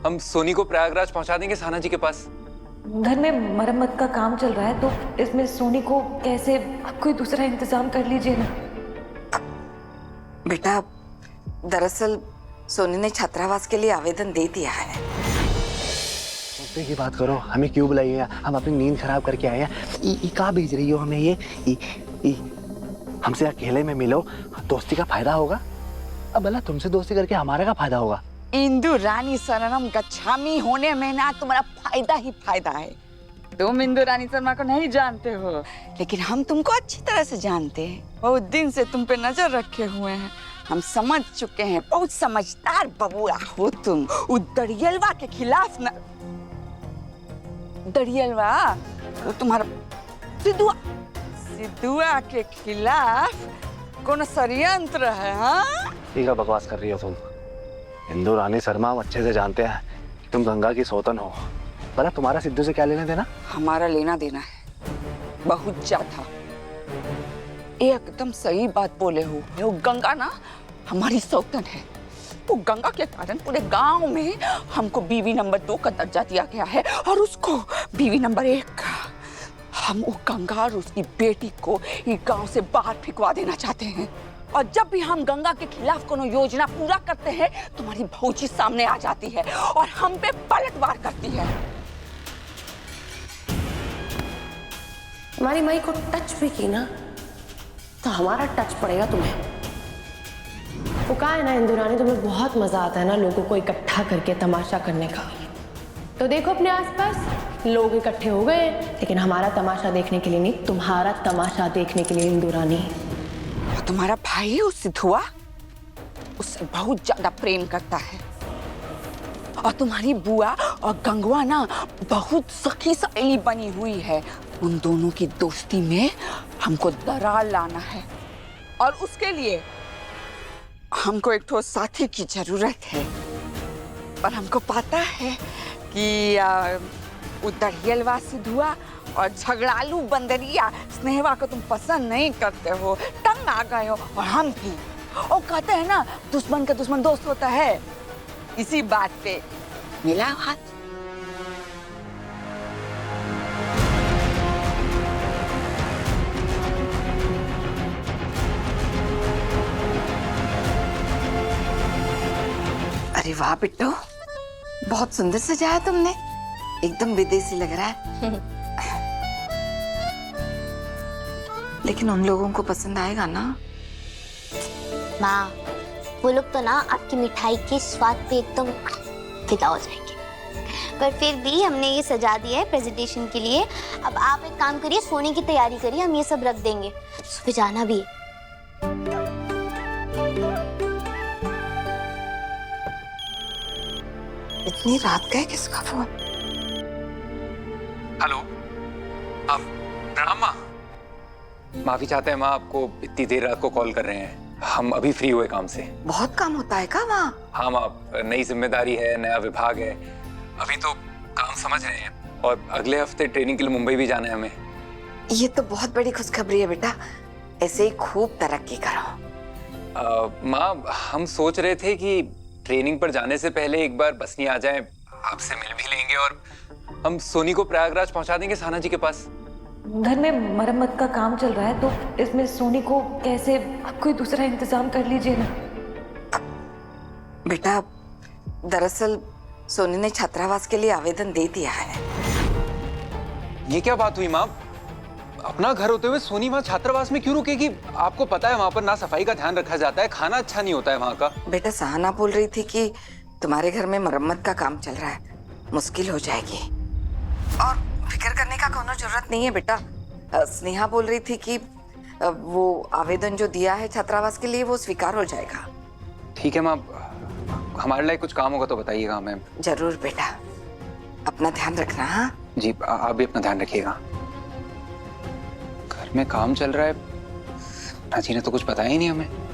हम सोनी को प्रयागराज पहुंचा देंगे साना जी के पास। घर में मरम्मत का काम चल रहा है, तो इसमें सोनी को कैसे, आप कोई दूसरा इंतजाम कर लीजिए ना। बेटा, दरअसल सोनी ने छात्रावास के लिए आवेदन दे दिया है। सोचने की बात करो, हमें क्यों बुलाई है? हम अपनी नींद खराब करके आए हैं। कहाँ भेज रही हो हमें ये? हमसे अकेले में मिलो, दोस्ती का फायदा होगा। अब भला तुमसे दोस्ती करके हमारा क्या फायदा होगा? इंदु रानी शरणम गच्छामी होने में ना तुम्हारा फायदा ही फायदा है। तुम इंदु रानी शर्मा को नहीं जानते हो, लेकिन हम तुमको अच्छी तरह से जानते हैं। बहुत दिन से तुम पे नजर रखे हुए हैं, हम समझ चुके हैं। बहुत समझदार बबुआ हो तुम। वो दरियलवा के खिलाफ ना, दरियलवा वो तुम्हारा सिद्धुआ के खिलाफ कौन षड्यंत्र है? हाँ, ठीक है, बकवास कर रही हो तुम। इंदु रानी शर्मा हम अच्छे से जानते हैं कि तुम गंगा की सौतन हो। भला तुम्हारा सिद्धू से क्या लेना देना? हमारा लेना देना है बहुत ज्यादा। एकदम सही बात बोले हो। वो गंगा ना हमारी सौतन है। वो गंगा के कारण पूरे गांव में हमको बीवी नंबर 2 का दर्जा दिया गया है और उसको बीवी नंबर 1 का। हम वो गंगा और उसकी बेटी को ये गांव से बाहर फिकवा देना चाहते हैं। और जब भी हम गंगा के खिलाफ कोनो योजना पूरा करते हैं, तुम्हारी भौजी सामने आ जाती है और हम पे पलटवार करती है। हमारी माई को टच भी की ना तो हमारा टच पड़ेगा तुम्हें। वो कहा है ना इंदु रानी, तुम्हें बहुत मजा आता है ना लोगों को इकट्ठा करके तमाशा करने का। तो देखो अपने आसपास लोग इकट्ठे हो गए, लेकिन हमारा तमाशा देखने के लिए नहीं, तुम्हारा तमाशा देखने के लिए इंदु रानी। और तुम्हारा भाई उस सिद्धुआ उससे बहुत ज्यादा प्रेम करता है। और तुम्हारी बुआ और गंगवा ना बहुत सखी सहेली बनी हुई है। उन दोनों की दोस्ती में हमको दरार लाना है और उसके लिए हमको एक ठो साथी की जरूरत है। पर हमको पता है कि दरियलवा सिद्धुआ और झगड़ालू बंदरिया स्नेहवा को तुम पसंद नहीं करते हो, तंग आ गए हो। और हम भी, और कहते हैं ना दुश्मन का दुश्मन दोस्त होता है। इसी बात पे मिला हाथ। अरे वाह बिट्टू, बहुत सुंदर सजाया तुमने, एकदम विदेशी लग रहा है। लेकिन उन लोगों को पसंद आएगा ना? माँ, वो लोग तो ना आपकी मिठाई के स्वाद पे एकदम फिदा हो जाएंगे। पर फिर भी हमने ये सजा दिया है प्रेजेंटेशन के लिए। अब आप एक काम करिए, सोने की तैयारी करिए, हम ये सब रख देंगे। सुबह जाना भी है। इतनी रात का है, किसका फोन? हेलो, आप प्रणाम माँ। माफी चाहते हैं माँ, आपको इतनी देर रात को कॉल कर रहे हैं। हम अभी फ्री हुए काम से। बहुत काम होता है क्या वहाँ? हाँ माँ, नई जिम्मेदारी है, नया विभाग है। अभी तो काम समझ रहे हैं और अगले हफ्ते ट्रेनिंग के लिए मुंबई भी जाना है हमें। ये तो बहुत बड़ी खुशखबरी है बेटा, ऐसे ही खूब तरक्की करो। माँ, हम सोच रहे थे कि ट्रेनिंग पर जाने से पहले एक बार बसनी आ जाएं, आपसे मिल भी लेंगे और हम सोनी को प्रयागराज पहुंचा देंगे साना जी के पास। घर में मरम्मत का काम चल रहा है, तो इसमें सोनी को कैसे, आप कोई दूसरा इंतजाम कर लीजिए ना। बेटा, दरअसल सोनी ने छात्रावास के लिए आवेदन दे दिया है। ये क्या बात हुई माँ? अपना घर होते हुए सोनी वहाँ छात्रावास में क्यों रुकेगी? आपको पता है वहाँ पर ना सफाई का ध्यान रखा जाता है, खाना अच्छा नहीं होता है वहाँ का। बेटा, सहाना बोल रही थी कि तुम्हारे घर में मरम्मत का काम चल रहा है, मुश्किल हो जाएगी। और फिक्र करने का कोनो जरूरत नहीं है बेटा। स्नेहा बोल रही थी कि वो आवेदन जो दिया है छात्रावास के लिए वो स्वीकार हो जाएगा। ठीक है माँ, हमारे लिए कुछ काम होगा तो बताइएगा हमें। जरूर बेटा, अपना ध्यान रखना। हाँ जी, आप भी अपना ध्यान रखिएगा। घर में काम चल रहा है, नाजी ने तो कुछ बताया ही नहीं हमें।